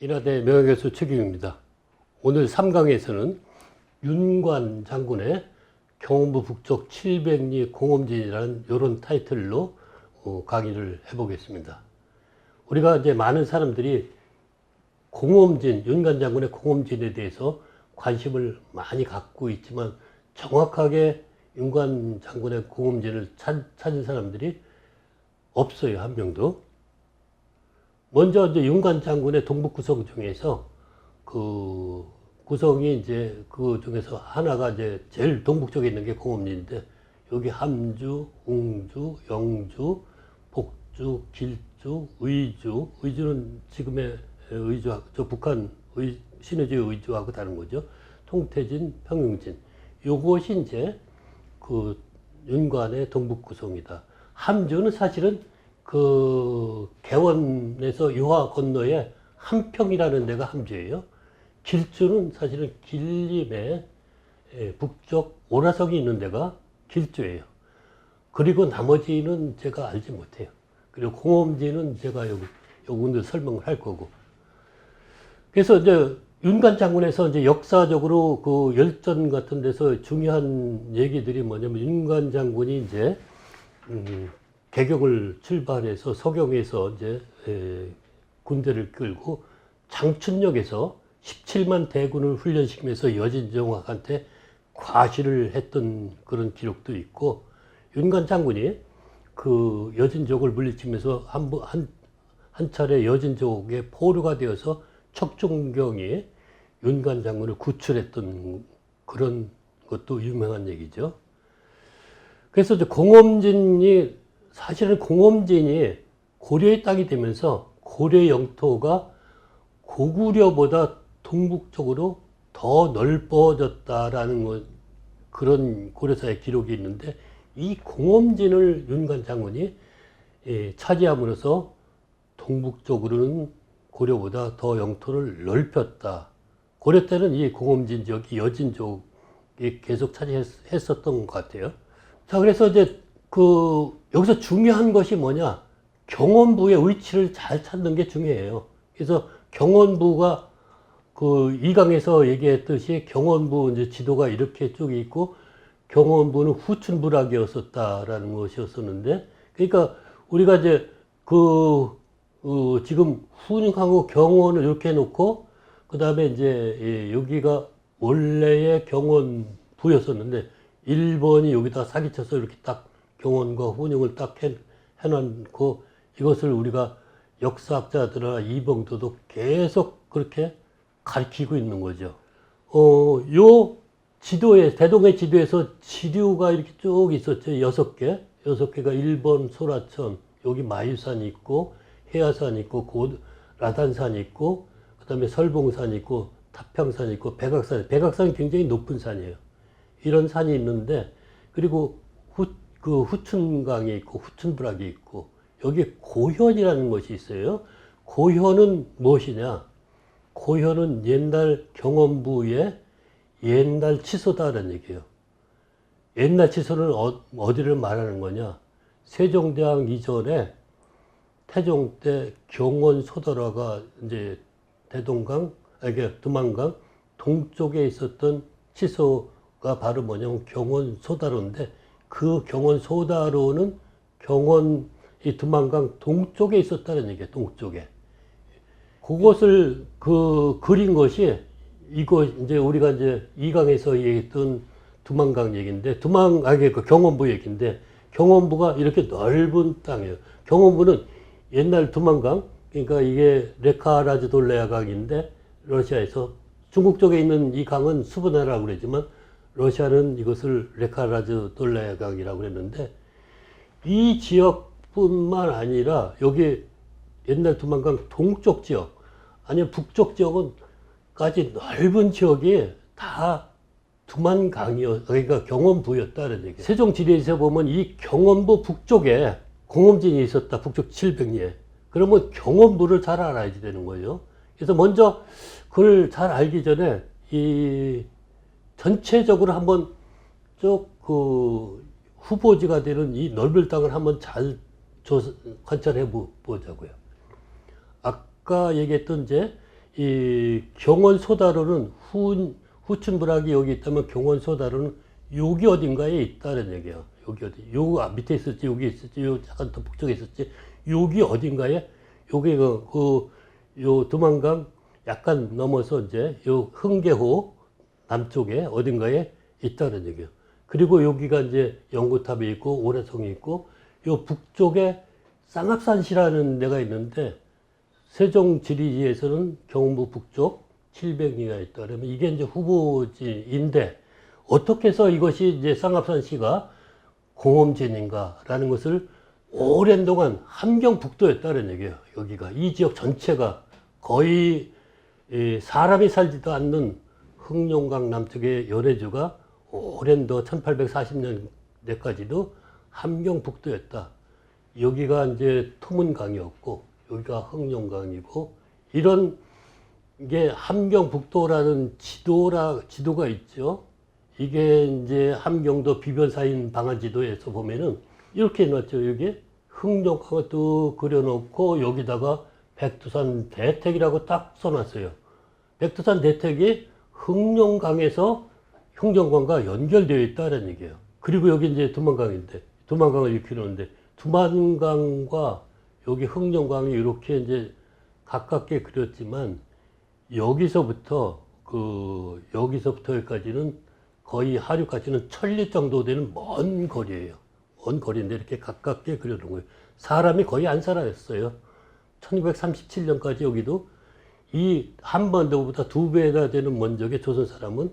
인하대 명예교수 최경입니다. 오늘 3강에서는 윤관 장군의 경원부 북쪽 700리 공엄진이라는 이런 타이틀로 강의를 해보겠습니다. 우리가 이제 많은 사람들이 공엄진, 윤관 장군의 공엄진에 대해서 관심을 많이 갖고 있지만 정확하게 윤관 장군의 공엄진을 찾은 사람들이 없어요, 한 명도. 먼저 이제 윤관 장군의 동북구성 중에서 그 구성이 이제 그 중에서 하나가 이제 제일 동북쪽에 있는 게 공엄진인데, 여기 함주, 웅주, 영주, 복주, 길주, 의주. 의주는 지금의 의주, 저 북한 신의주의 의주하고 다른 거죠. 통태진, 평영진. 요것이 이제 그 윤관의 동북구성이다. 함주는 사실은 그 개원에서 유화 건너에 함평이라는 데가 함주예요. 길주는 사실은 길림의 북쪽 오라성이 있는 데가 길주예요. 그리고 나머지는 제가 알지 못해요. 그리고 공엄진은 제가 요분들 설명을 할 거고. 그래서 이제 윤관 장군에서 이제 역사적으로 그 열전 같은 데서 중요한 얘기들이 뭐냐면, 윤관 장군이 이제 개경을 출발해서 서경에서 이제 군대를 끌고 장춘역에서 17만 대군을 훈련시키면서 여진정학한테 과시를 했던 그런 기록도 있고, 윤관 장군이 그 여진족을 물리치면서 한 차례 여진족의 포로가 되어서 척종경이 윤관 장군을 구출했던 그런 것도 유명한 얘기죠. 그래서 이제 사실은 공엄진이 고려의 땅이 되면서 고려 영토가 고구려보다 동북쪽으로 더 넓어졌다라는 그런 고려사의 기록이 있는데, 이 공엄진을 윤관 장군이 차지함으로써 동북쪽으로는 고려보다 더 영토를 넓혔다. 고려 때는 이 공엄진 지역이 여진족이 계속 차지했었던 것 같아요. 자, 그래서 이제 여기서 중요한 것이 뭐냐? 경원부의 위치를 잘 찾는 게 중요해요. 그래서 경원부가 그 이강에서 얘기했듯이 경원부 이제 지도가 이렇게 쭉 있고, 경원부는 후춘부락이었었다라는 것이었었는데, 그러니까 우리가 이제 지금 훈흥하고 경원을 이렇게 해놓고, 그 다음에 이제 여기가 원래의 경원부였었는데, 일본이 여기다 사기쳐서 이렇게 딱 경원과 훈흥을 딱 해놓고, 이것을 우리가 역사학자들이나 이봉도도 계속 그렇게 가리키고 있는 거죠. 요 지도에, 대동의 지도에서 지류가 이렇게 쭉 있었죠. 6개가 일본 소라천, 여기 마유산이 있고, 해야산이 있고, 라단산이 있고, 그 다음에 설봉산이 있고, 타평산이 있고, 백악산이 굉장히 높은 산이에요. 이런 산이 있는데, 그리고 후춘강이 있고, 후춘부락이 있고, 여기에 고현이라는 것이 있어요. 고현은 무엇이냐? 고현은 옛날 경원부의 옛날 치소다라는 얘기예요. 옛날 치소는 어디를 말하는 거냐? 세종대왕 이전에 태종 때 경원 소다라가 이제 두만강 동쪽에 있었던 치소가 바로 뭐냐면 경원 소다로인데, 그 경원 소다로는 이 두만강 동쪽에 있었다는 얘기예요. 동쪽에. 그것을 그린 것이 이제 우리가 이제 이강에서 얘기했던 두만강 얘기인데, 그 경원부 얘기인데, 경원부가 이렇게 넓은 땅이에요. 경원부는 옛날 두만강, 그러니까 이게 레카라즈돌레아 강인데, 러시아에서 중국 쪽에 있는 이 강은 수브나라고 그러지만 러시아는 이것을 레카라즈돌레아 강이라고 그랬는데, 이 지역뿐만 아니라 여기 옛날 두만강 동쪽 지역, 아니면 북쪽 지역은까지 넓은 지역이 다 그러니까 경원부였다는 얘기예요. 세종지리에서 보면 이 경원부 북쪽에 공엄진이 있었다. 북쪽 700리에. 그러면 경원부를 잘 알아야 되는 거예요. 그래서 먼저 그걸 잘 알기 전에 이 전체적으로 한번 후보지가 되는 이 넓은 땅을 한번 잘 관찰해 보자고요. 아까 얘기했던 이제 이 경원 소다로는 후춘부락이 여기 있다면 경원 소다로는 여기 어딘가에 있다는 얘기야. 여기 어디, 요 밑에 있었지, 여기 있었지, 요 약간 더 북쪽에 있었지, 여기 어딘가에, 여기 요 두만강 약간 넘어서 이제 요 흥계호 남쪽에 어딘가에 있다는 얘기야. 그리고 여기가 이제 연구탑이 있고 오래성이 있고, 요 북쪽에 쌍합산시라는 데가 있는데, 세종지리지에서는 경부 북쪽 700리가 있다. 그러면 이게 이제 후보지인데, 어떻게 해서 이것이 이제 쌍합산시가 공엄진인가라는 것을 오랜 동안 함경북도였다는 얘기예요. 여기가 이 지역 전체가 거의 사람이 살지도 않는 흑룡강 남쪽의 연해주가 오랜 더 1840년대까지도 함경북도였다. 여기가 이제 토문강이었고 여기가 흑룡강이고, 이런 게 함경북도라는 지도가 있죠. 이게 이제 함경도 비변사인 방한지도에서 보면은 이렇게 해놨죠. 여기 흑룡강을 또 그려놓고 여기다가 백두산 대택이라고 딱 써놨어요. 백두산 대택이 흑룡강과 연결되어 있다는 얘기예요. 그리고 여기 이제 두만강인데, 두만강을 이렇게 놓는데, 두만강과 여기 흑룡강이 이렇게 이제 가깝게 그렸지만, 여기서부터 여기까지는 거의 하류까지는 1000리 정도 되는 먼 거리예요. 먼 거리인데 이렇게 가깝게 그려놓은 거예요. 사람이 거의 안 살아있어요. 1937년까지 여기도 이 한반도보다 2배나 되는 면적의 조선 사람은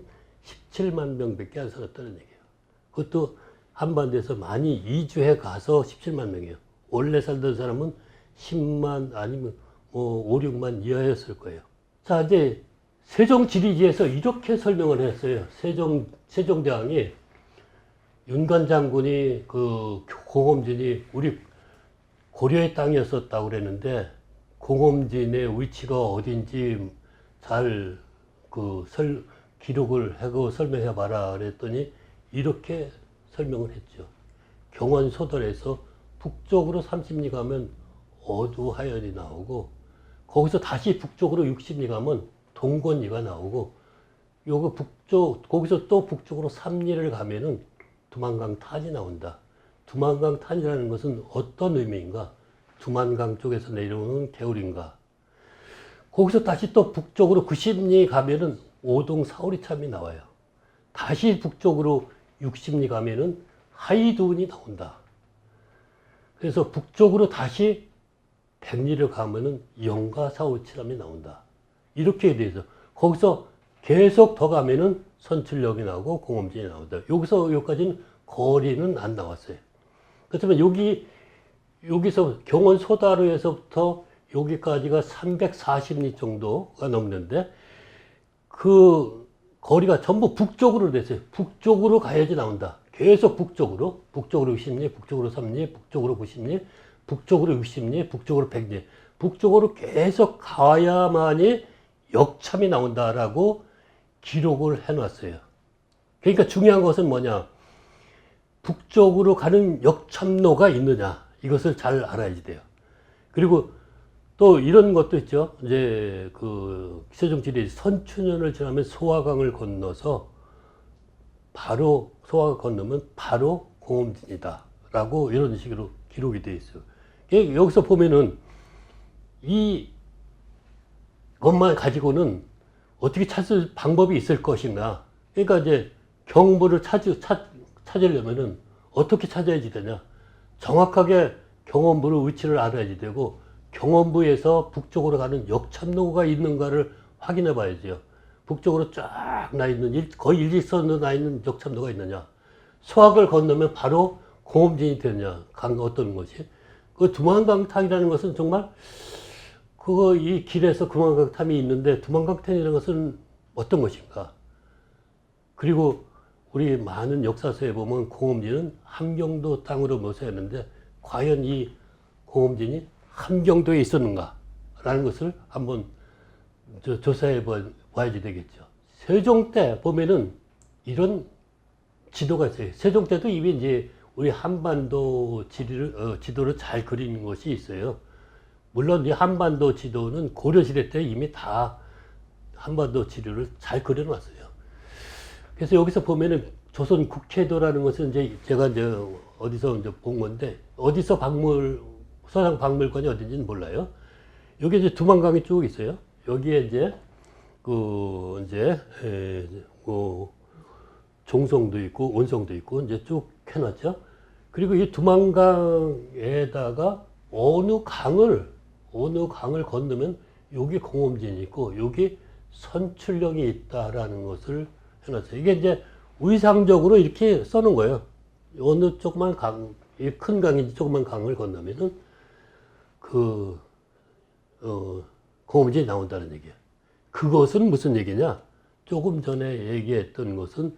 17만 명밖에 안 살았다는 얘기예요. 그것도 한반도에서 많이 이주해 가서 17만 명이에요. 원래 살던 사람은 10만 아니면 뭐 5, 6만 이하였을 거예요. 자, 이제 세종지리지에서 이렇게 설명을 했어요. 세종대왕이 윤관 장군이 그 공엄진이 우리 고려의 땅이었었다고 그랬는데, 공엄진의 위치가 어딘지 잘 기록을 하고 설명해 봐라 그랬더니 이렇게 설명을 했죠. 경원소돌에서 북쪽으로 30리 가면 어두하연이 나오고, 거기서 다시 북쪽으로 60리 가면 동건리가 나오고, 요거 거기서 또 북쪽으로 3리를 가면은 두만강 탄이 나온다. 두만강 탄이라는 것은 어떤 의미인가? 두만강 쪽에서 내려오는 개울인가? 거기서 다시 또 북쪽으로 90리 가면은 오동 사오리참이 나와요. 다시 북쪽으로 60리 가면은 하이두운이 나온다. 그래서 북쪽으로 다시 100리를 가면은 영가 사오리참이 나온다. 이렇게 돼서 거기서 계속 더 가면은 선출역이 나오고 공엄진이 나온다. 여기까지는 거리는 안 나왔어요. 그렇지만 여기서 경원 소다루에서부터 여기까지가 340리 정도가 넘는데, 그 거리가 전부 북쪽으로 됐어요. 북쪽으로 가야지 나온다. 계속 북쪽으로 60리, 북쪽으로 3리, 북쪽으로 90리, 북쪽으로 60리, 북쪽으로 100리. 북쪽으로 계속 가야만이 역참이 나온다라고 기록을 해놨어요. 그러니까 중요한 것은 뭐냐? 북쪽으로 가는 역참로가 있느냐? 이것을 잘 알아야지 돼요. 그리고 또 이런 것도 있죠. 이제 세종지리 선춘연을 지나면 소화강을 건너서 소화강 건너면 바로 공엄진이다. 라고 이런 식으로 기록이 되어 있어요. 여기서 보면은 이것만 가지고는 어떻게 찾을 방법이 있을 것인가. 그러니까 이제 경부를 찾으려면은 어떻게 찾아야지 되냐. 정확하게 경원부의 위치를 알아야지 되고, 경원부에서 북쪽으로 가는 역참로가 있는가를 확인해 봐야죠. 북쪽으로 쫙 나 있는, 거의 일직선으로 나 있는 역참로가 있느냐. 소학을 건너면 바로 공엄진이 되느냐. 어떤 것이. 그 두만강탄이라는 것은 정말 이 길에서 두만강탄이 있는데, 두만강탄이라는 것은 어떤 것인가. 그리고 우리 많은 역사서에 보면 공엄진은 함경도 땅으로 묘사했는데, 과연 이 공엄진이 함경도에 있었는가 라는 것을 한번 조사해 봐야지 되겠죠. 세종 때 보면은 이런 지도가 있어요. 세종 때도 이미 이제 우리 한반도 지도를 잘 그리는 것이 있어요. 물론 이 한반도 지도는 고려시대 때 이미 다 한반도 지류를 잘 그려놨어요. 그래서 여기서 보면은 조선 국회도라는 것은 이제 제가 이제 어디서 이제 본 건데, 어디서 서당 박물관이 어딘지는 몰라요. 여기 이제 두만강이 쭉 있어요. 여기에 이제 뭐 종성도 있고 온성도 있고 이제 쭉 해놨죠. 그리고 이 두만강에다가 어느 강을 건너면 여기 공홈진이 있고 여기 선출령이 있다라는 것을 해놨어요. 이게 이제 의상적으로 이렇게 써놓은 거예요. 어느 조그만 강, 큰 강인지 조그만 강을 건너면은 공홈진이 나온다는 얘기예요. 그것은 무슨 얘기냐? 조금 전에 얘기했던 것은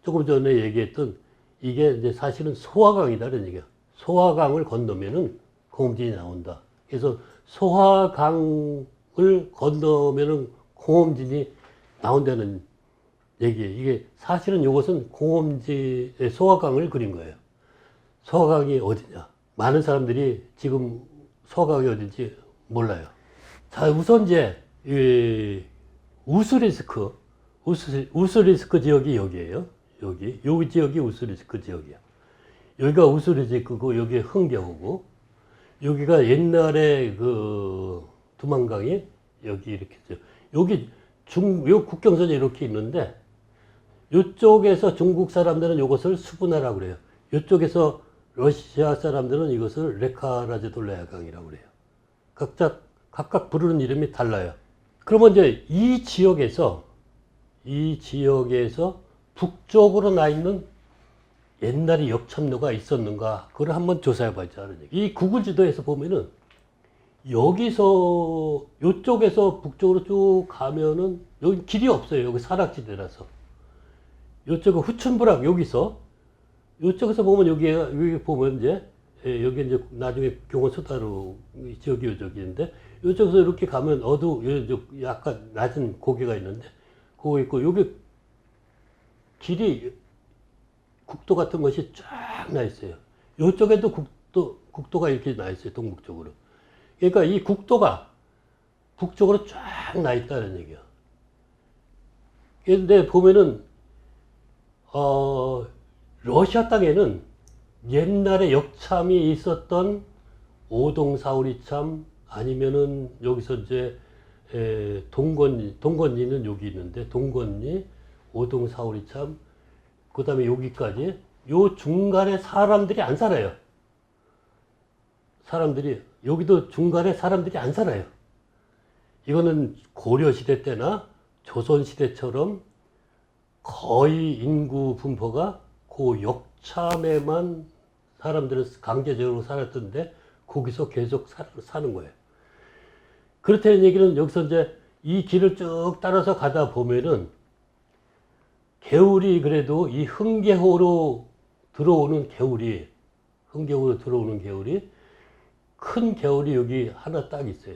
조금 전에 얘기했던 이게 이제 사실은 소화강이다는 얘기야. 소화강을 건너면은 공홈진이 나온다. 그래서 소화강을 건너면은 공홈진이 나온다는 얘기예요. 이게 사실은 이것은 소화강을 그린 거예요. 소화강이 어디냐? 많은 사람들이 지금 소화강이 어딘지 몰라요. 자, 우선 이제 우스리스크 지역이 여기예요. 여기 지역이 우스리스크 지역이야. 여기가 우스리스크고 여기 흥겨우고 여기가 옛날에 두만강이 여기 이렇게 있어요. 여기 요 국경선이 이렇게 있는데 이쪽에서 중국 사람들은 이것을 수분해라고 그래요. 이쪽에서 러시아 사람들은 이것을 레카라제돌레아강이라고 그래요. 각각 부르는 이름이 달라요. 그러면 이제 이 지역에서 북쪽으로 나 있는 옛날에 역참로가 있었는가, 그걸 한번 조사해 보자는 얘기. 이 구글 지도에서 보면은 요쪽에서 북쪽으로 쭉 가면은 여기 길이 없어요. 여기 산악지대라서. 요쪽은 후춘부락 요쪽에서 보면 여기 보면 이제 여기 이제 나중에 경원소다로 지역이 요쪽인데 요쪽에서 이렇게 가면 약간 낮은 고개가 있는데 그거 있고 여기 길이 국도 같은 것이 쫙 나 있어요. 요쪽에도 국도가 이렇게 나 있어요. 동북쪽으로. 그러니까 이 국도가 북쪽으로 쫙 나 있다는 얘기야. 그런데 보면은 러시아 땅에는 옛날에 역참이 있었던 오동사오리참 아니면은 여기서 이제 동건리는 여기 있는데 동건리, 오동사오리참, 그 다음에 여기까지 요 중간에 사람들이 안 살아요. 여기도 중간에 사람들이 안 살아요. 이거는 고려시대 때나 조선시대처럼 거의 인구 분포가 그 역참에만 사람들은 강제적으로 살았던데 거기서 계속 사는 거예요. 그렇다는 얘기는 여기서 이제 이 길을 쭉 따라서 가다 보면은 개울이 그래도 이 흥계호로 들어오는 개울이 큰 개울이 여기 하나 딱 있어요.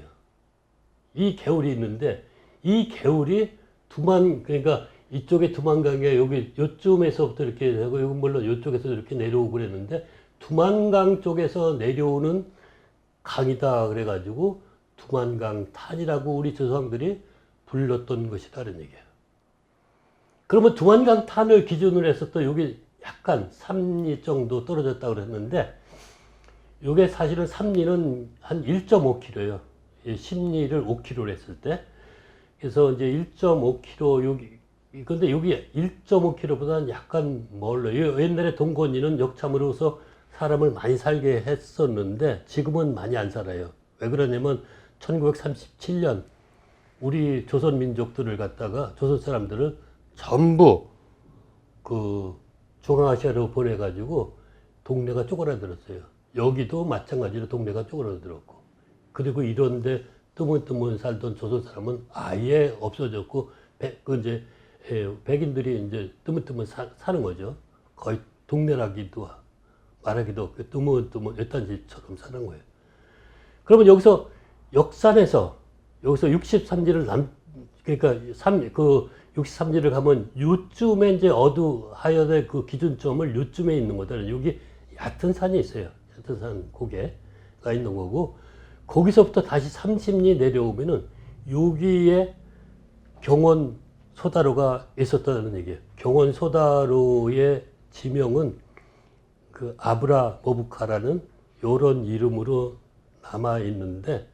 이 개울이 있는데 이 개울이 그러니까 이쪽에 두만강에 여기 요쯤에서부터 이렇게 되고 여기 물론 이쪽에서 이렇게 내려오고 그랬는데 두만강 쪽에서 내려오는 강이다 그래가지고 두만강탄이라고 우리 조상들이 불렀던 것이다는 얘기예요. 그러면 두만강탄을 기준으로 해서 또 여기 약간 삼리 정도 떨어졌다고 그랬는데 이게 사실은 삼리는 한 1.5km예요. 10리를 5km로 했을 때. 그래서 이제 1.5km 근데 여기 1.5km보다는 약간 멀어요. 옛날에 동건리는 역참으로서 사람을 많이 살게 했었는데 지금은 많이 안 살아요. 왜 그러냐면 1937년 우리 조선 민족들을 갖다가 조선 사람들을 전부 중앙아시아로 보내가지고 동네가 쪼그라들었어요. 여기도 마찬가지로 동네가 쪼그라들었고 그리고 이런데 뜨문뜨문 살던 조선 사람은 아예 없어졌고 백인들이 이제 뜨문뜨문 사는 거죠. 거의 동네라기도 말하기도 없고 뜨문뜨문 외딴지처럼 사는 거예요. 그러면 여기서 역산에서 여기서 63지를 그러니까 63지를 가면 요쯤에 이제 하여의 그 기준점을 요쯤에 있는 거다. 여기 얕은 산이 있어요. 얕은 산 고개가 있는 거고 거기서부터 다시 30리 내려오면은 여기에 경원 소다로가 있었다는 얘기예요. 경원 소다로의 지명은 그 아브라 모부카라는 요런 이름으로 남아 있는데,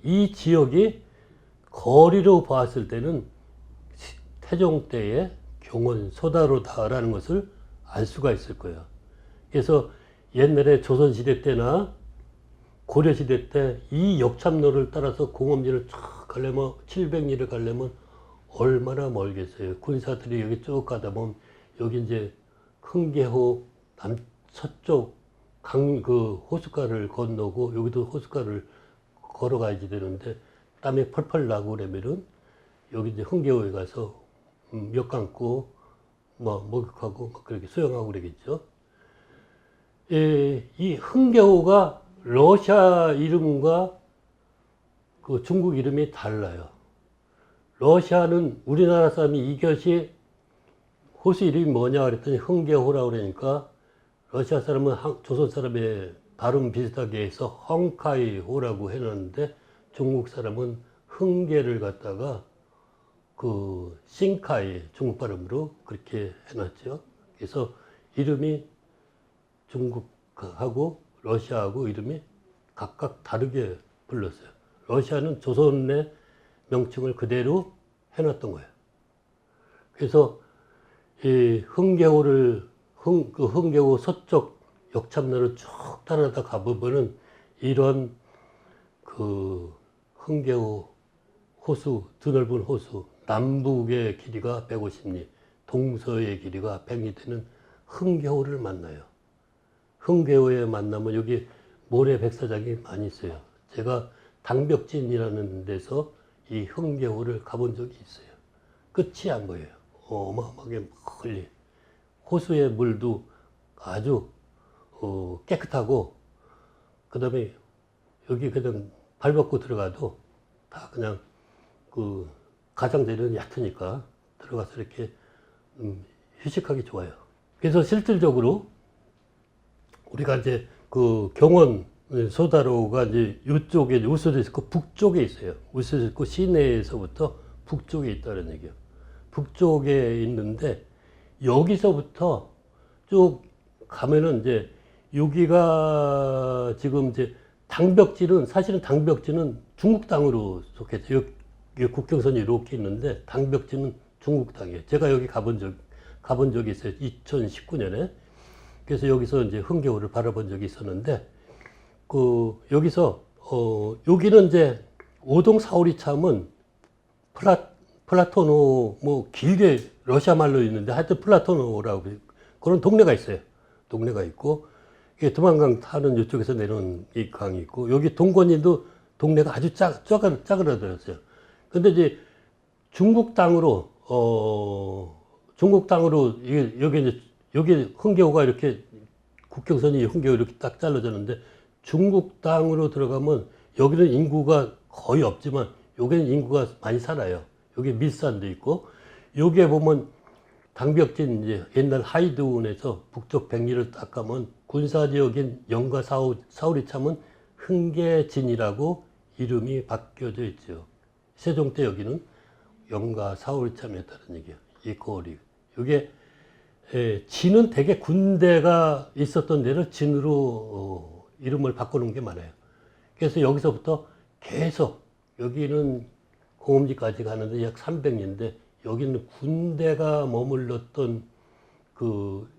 이 지역이 거리로 봤을 때는 태종 때의 경원 소다로다라는 것을 알 수가 있을 거예요. 그래서 옛날에 조선시대 때나 고려시대 때 이 역참로를 따라서 공엄리를 쫙 가려면 700리를 가려면 얼마나 멀겠어요. 군사들이 여기 쭉 가다 보면 여기 이제 흥계호 서쪽 그 호숫가를 건너고 여기도 호숫가를 걸어가야지 되는데 땀이 펄펄 나고 그러면은 여기 이제 흥계호에 가서 몇 감고 뭐 목욕하고 막 그렇게 수영하고 그러겠죠. 이 흥계호가 러시아 이름과 그 중국 이름이 달라요. 러시아는 우리나라 사람이 이것이 호수 이름이 뭐냐 그랬더니 흥계호라고 그러니까 러시아 사람은 조선 사람의 발음 비슷하게 해서 헝카이호라고 해놨는데 중국 사람은 흥계를 갖다가 그 싱카이 중국 발음으로 그렇게 해놨죠. 그래서 이름이 중국하고 러시아하고 이름이 각각 다르게 불렀어요. 러시아는 조선의 명칭을 그대로 해놨던 거예요. 그래서 이 흥계호를 그 흥계호 서쪽 역참로를 쭉 따라다 가보면은 이런 그 흥계호 호수, 드넓은 호수, 남북의 길이가 150리, 동서의 길이가 100리 되는 흥계호를 만나요. 흥계호에 만나면 여기 모래 백사장이 많이 있어요. 제가 당벽진이라는 데서 이 흥계호를 가본 적이 있어요. 끝이 안 보여요. 어마어마하게 멀리. 호수의 물도 아주 깨끗하고, 그 다음에 여기 그냥 발 뻗고 들어가도 다 그냥 그 가장자리는 얕으니까 들어가서 이렇게 휴식하기 좋아요. 그래서 실질적으로 우리가 이제 그 경원 소다로가 이제 이쪽에 우수도 있고 북쪽에 있어요. 우수도 있고 시내에서부터 북쪽에 있다는 얘기예요. 북쪽에 있는데 여기서부터 쭉 가면은 이제 여기가 지금 이제 당벽지는 사실은 당벽지는 중국 땅으로 속했죠. 여기 국경선이 이렇게 있는데 당벽지는 중국 땅이에요. 제가 여기 가본 적이 있어요. 2019년에. 그래서 여기서 이제 흥계호를 바라본 적이 있었는데 여기서 여기는 이제 오동 사오리 참은 플라토노 뭐 길게 러시아 말로 있는데 하여튼 플라토노라고 그런 동네가 있어요. 동네가 있고 두만강 타는 이쪽에서 내려온 이 강이 있고 여기 동건이도 동네가 아주 짜그라들었어요. 근데 이제 중국 땅으로 여기 흥계호가 이렇게 국경선이 흥계호 이렇게 딱 잘라졌는데 중국 땅으로 들어가면 여기는 인구가 거의 없지만 여기는 인구가 많이 살아요. 여기 밀산도 있고 여기에 보면 당벽진 이제 옛날 하이드운에서 북쪽 백리를 딱 가면 군사지역인 영가 사오리 참은 흥계진이라고 이름이 바뀌어져 있죠. 세종 때 여기는 영가 사오리 참이었다는 얘기예요. 이 거리. 이게 진은 되게 군대가 있었던 데를 진으로 이름을 바꾸는 게 많아요. 그래서 여기서부터 계속 여기는 공엄지까지 가는데 약 300리인데 여기는 군대가 머물렀던 그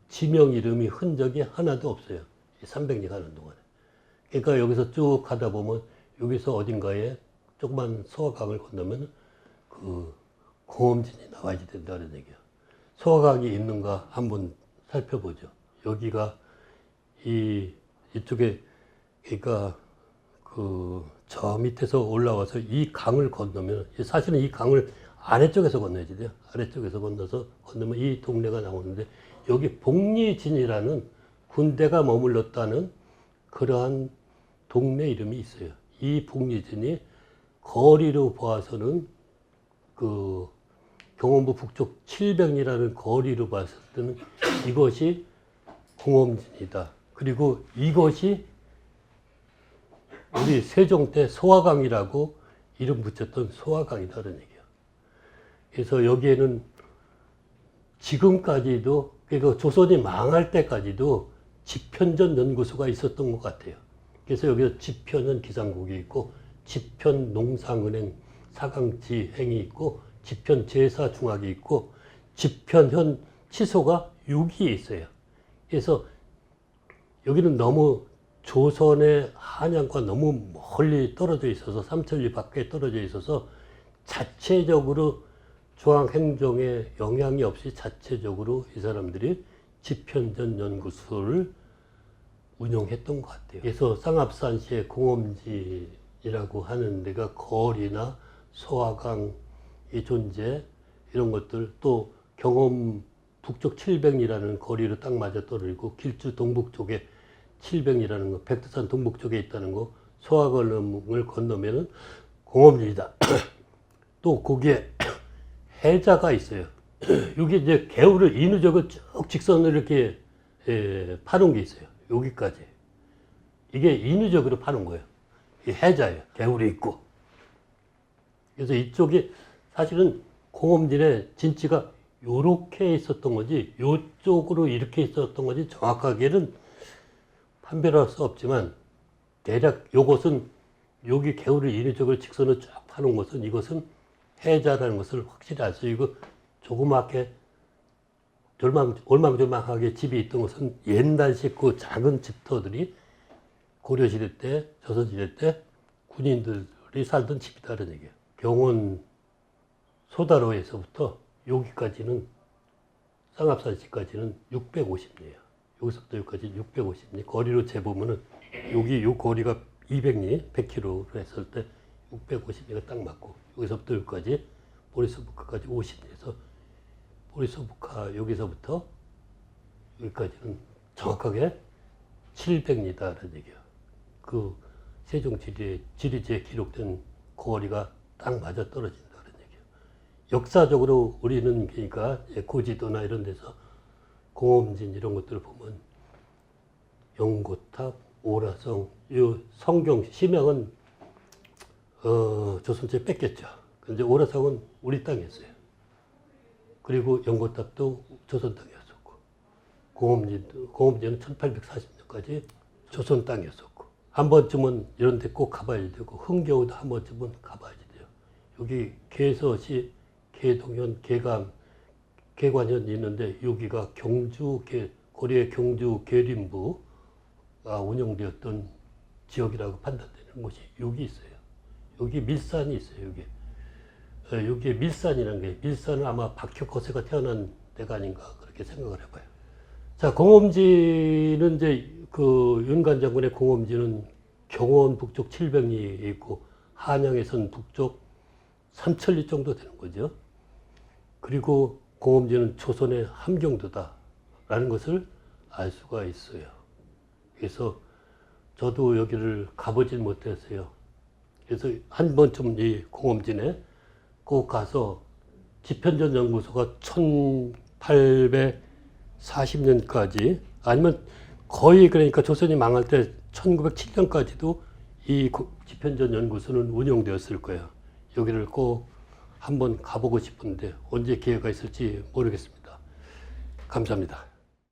지명 이름이 흔적이 하나도 없어요. 300리 가는 동안에. 그러니까 여기서 쭉 가다 보면 여기서 어딘가에 조그만 소화강을 건너면 그 공엄진이 나와야 된다는 얘기예요. 소화강이 있는가 한번 살펴보죠. 여기가 이쪽에 그러니까 저 밑에서 올라와서 이 강을 건너면 사실은 이 강을 아래쪽에서 건너야지 돼요. 아래쪽에서 건너면 이 동네가 나오는데 여기 복리진이라는 군대가 머물렀다는 그러한 동네 이름이 있어요. 이 복리진이 거리로 보아서는 그 경원부 북쪽 700리라는 거리로 봤을 때는 이것이 공엄진이다. 그리고 이것이 우리 세종 때 소화강이라고 이름 붙였던 소화강이다는 얘기야. 그래서 여기에는 지금까지도, 그러니까 조선이 망할 때까지도 집현전 연구소가 있었던 것 같아요. 그래서 여기서 집현은 기상국이 있고, 집현 농상은행 사강지행이 있고, 집현 제사중학이 있고, 집현현 치소가 6이 있어요. 그래서 여기는 너무 조선의 한양과 너무 멀리 떨어져 있어서, 삼천리 밖에 떨어져 있어서 자체적으로 중앙행정에 영향이 없이 자체적으로 이 사람들이 집현전 연구소를 운영했던 것 같아요. 그래서 쌍합산시의 공엄지라고 하는 데가 거리나 소화강의 존재, 이런 것들, 또 경험 북쪽 700리라는 거리로 딱 맞아 떨어지고, 길주 동북 쪽에 700리라는 거, 백두산 동북 쪽에 있다는 거, 소화강을 건너면은 공엄지이다. 또 거기에 해자가 있어요. 여기 이제 개울을 인위적으로 쭉 직선으로 이렇게 파놓은 게 있어요. 여기까지. 이게 인위적으로 파놓은 거예요. 이 해자예요. 개울이 있고. 그래서 이쪽이 사실은 공엄진의 진지가 요렇게 있었던 거지, 요쪽으로 이렇게 있었던 거지, 정확하게는 판별할 수 없지만, 대략 요것은, 여기 개울을 인위적으로 직선으로 쫙 파놓은 것은, 이것은 해자라는 것을 확실히 알 수 있고, 조그맣게 올망졸망하게 집이 있던 것은 옛날식 그 작은 집터들이 고려시대 때, 조선시대 때 군인들이 살던 집이다라는 얘기예요. 경원 소다로에서부터 여기까지는, 쌍합산시까지는 650리예요. 여기서부터 여기까지 650리. 거리로 재보면은 여기 요 거리가 200리, 100km로 했을 때 650리가 딱 맞고, 여기서부터 여기까지 보리스부카까지 50리에서 보리스부카 여기서부터 여기까지는 정확하게 700리다라는 얘기예요. 그 세종 지리지에 기록된 거리가 딱 맞아 떨어진다는 얘기예요. 역사적으로 우리는 그러니까 고지도나 이런 데서 공엄진 이런 것들을 보면 연고탑, 오라성, 이 성경 심양은 조선시대 뺏겼죠. 근데 오라성은 우리 땅이었어요. 그리고 연고탑도 조선 땅이었었고, 공엄진은 1840년까지 조선 땅이었었고, 한 번쯤은 이런 데 꼭 가봐야 되고, 흥겨우도 한 번쯤은 가봐야 돼요. 여기 개서시, 개동현, 개관현이 있는데, 여기가 고려의 경주 계림부가 운영되었던 지역이라고 판단되는 곳이 여기 있어요. 여기 밀산이 있어요. 여기에 밀산이라는 게, 밀산은 아마 박혁거세가 태어난 데가 아닌가 그렇게 생각을 해봐요. 자, 공엄지는 이제 그 윤관 장군의 공엄지는 경원 북쪽 700리에 있고, 한양에선 북쪽 3000리 정도 되는 거죠. 그리고 공엄지는 조선의 함경도다라는 것을 알 수가 있어요. 그래서 저도 여기를 가보진 못했어요. 그래서 한 번쯤 이 공엄진에 꼭 가서, 집현전 연구소가 1840년까지, 아니면 거의, 그러니까 조선이 망할 때 1907년까지도 이 집현전 연구소는 운영되었을 거예요. 여기를 꼭 한번 가보고 싶은데 언제 기회가 있을지 모르겠습니다. 감사합니다.